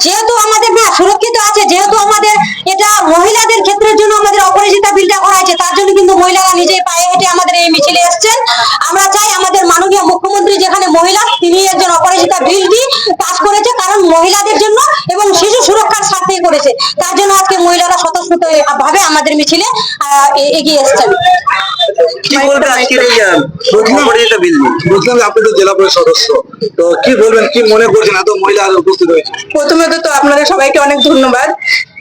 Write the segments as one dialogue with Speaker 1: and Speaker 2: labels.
Speaker 1: যেহেতু আমাদের না সুরক্ষিত আছে, যেহেতু আমাদের এটা মহিলাদের ক্ষেত্রের জন্য আমাদের অপরাজিতা বিলটা করা হয়েছে, তার জন্য কিন্তু মহিলারা নিজেই পায়ে হেঁটে আমাদের এই মিছিলে এসেছেন। আমরা চাই আমাদের মাননীয় মুখ্যমন্ত্রী যেখানে মহিলা, তিনি একজন অপরাজিতা বিলটি পাস করেছে, কারণ মহিলাদের জন্য এবং শিশু সুরক্ষার স্বার্থে করেছে। তার জন্য আজকে মহিলারা স্বতঃস্ফূর্ত ভাবে আমাদের মিছিলে এগিয়ে এসেছেন।
Speaker 2: কি বলবেন আজকের এই অপরাজিতা বিল নিয়ে?
Speaker 3: বলছিলাম যে আপনি তো জেলা পরিষদ সদস্য, তো কি বলবেন, কি মনে করছেন এত মহিলা উপস্থিত হয়েছে?
Speaker 4: প্রথমত তো আপনাদের সবাইকে অনেক ধন্যবাদ।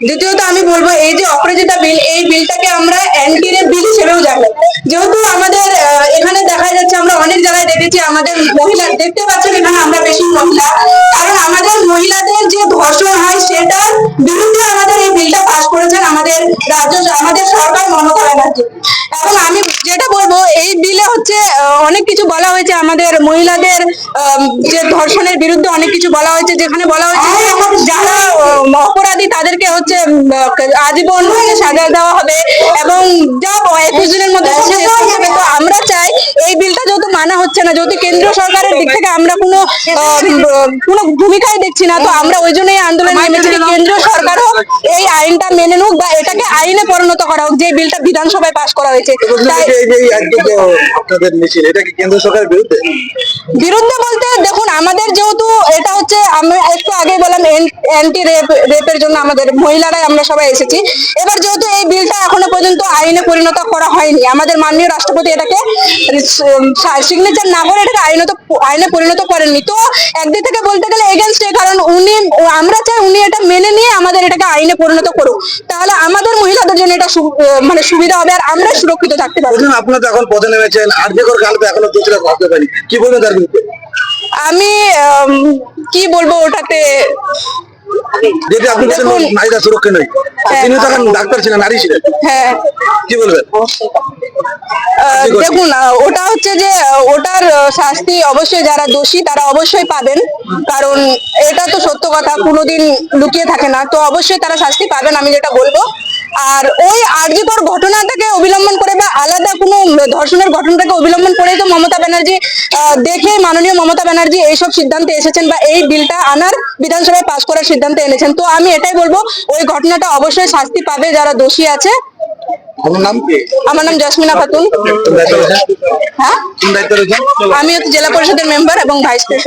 Speaker 4: দ্বিতীয়ত আমি বলবো এই যে অপরাজিতা বিল, এই বিলটাকে আমরা অ্যান্টি রেপ বিল হিসেবেও জানি। যেহেতু আমাদের এখানে দেখা যাচ্ছে, আমরা অনেক জায়গায় দেখেছি আমাদের মহিলা, দেখতে পাচ্ছেন এখানে আমরা বেশি মহিলা, কারণ আমাদের মহিলাদের যে ধর্ষণ হয় সেটার বিরুদ্ধে আমাদের এই বিলটা পাস করেছেন আমাদের রাজ্য, আমাদের সরকার মমতা ব্যানার্জি। এবং আমি যেটা বলবো, এই বিলে হচ্ছে অনেক কিছু বলা হয়েছে আমাদের মহিলাদের যে ধর্ষণের বিরুদ্ধে অনেক কিছু বলা হয়েছে, যেখানে বলা হয়েছে যারা অপরাধী তাদেরকে হচ্ছে আজীবন সাজা দেওয়া হবে এবং যা 21 দিনের মধ্যে শেষ করতে হবে। তো আমরা চাই এই বিলটা যেহেতু মানা হচ্ছে না, যেহেতু কেন্দ্রীয় সরকারের দিক থেকে আমরা কোনো ভূমিকাই দেখছি না, তো আমরা ওই জন্যই আন্দোলন নেমেছি, কেন্দ্রীয় সরকারও এই আইনটা মেনে নিক বা এটাকে আইনে পরিণত করা হোক, যে বিলটা বিধানসভায় পাস করা হয়েছে।
Speaker 3: আপনাদের মিছিল এটা কি কেন্দ্র সরকারের বিরুদ্ধে?
Speaker 4: বিরুদ্ধে বলতে দেখুন, আমাদের যেহেতু এটা হচ্ছে, আমি একটু আগে বললাম অ্যান্টি রেপের জন্য আমাদের মহিলারাই আমরা সবাই এসেছি। এবার যেহেতু এই বিলটা এখনো পর্যন্ত আইনে পরিণত করা হয়নি, আমাদের মাননীয় রাষ্ট্রপতি এটাকে সিগনেচার না করে এটাকে আইনে পরিণত করেননি, তো একদিক থেকে বলতে গেলে এগেনস্ট, কারণ আমরা চাই উনি এটা মেনে নিয়ে আমাদের এটাকে আইনে পরিণত করুক, তাহলে আমাদের মহিলাদের জন্য এটা মানে সুবিধা হবে আর আমরা সুরক্ষিত থাকতে পারবো।
Speaker 3: আপনারা তো এখন পদে নেমেছেন, আর্যকর কালকে এখনো কিছুটা ভাবতে পারি, কি বলবেন তার বিরুদ্ধে?
Speaker 4: আমি কি বলবো ওটাতে,
Speaker 3: যেটা আপনি বলছেন নারীরা সুরক্ষা নয়, তিনি তো এখন ডাক্তার ছিলেন, নারী ছিলেন,
Speaker 4: হ্যাঁ
Speaker 3: কি বলবেন?
Speaker 4: দেখুন, ওটা হচ্ছে যে ওটার শাস্তি অবশ্যই যারা দোষী তারা অবশ্যই পাবেন, কারণ এটা তো সত্য কথা, কোনোদিন লুকিয়ে থাকে না, তো অবশ্যই তারা শাস্তি পাবেন, আমি যেটা বলবো। আর ওই আরজিকর ঘটনাটাকে অবলম্বন করে বা আলাদা কোনো ধর্ষণের ঘটনাটাকে অবলম্বন করে তো মমতা ব্যানার্জি দেখে, মাননীয় মমতা ব্যানার্জি এইসব সিদ্ধান্তে এসেছেন বা এই বিলটা আনার বিধানসভায় পাস করার সিদ্ধান্ত এনেছেন। তো আমি এটাই বলবো, ওই ঘটনাটা অবশ্যই শাস্তি পাবে যারা দোষী আছে।
Speaker 3: আমার নাম কি?
Speaker 4: আমার নাম জসমিনা খাতুন। হ্যাঁ, আমি হচ্ছে জেলা পরিষদের মেম্বার এবং ভাইস প্রেসিডেন্ট।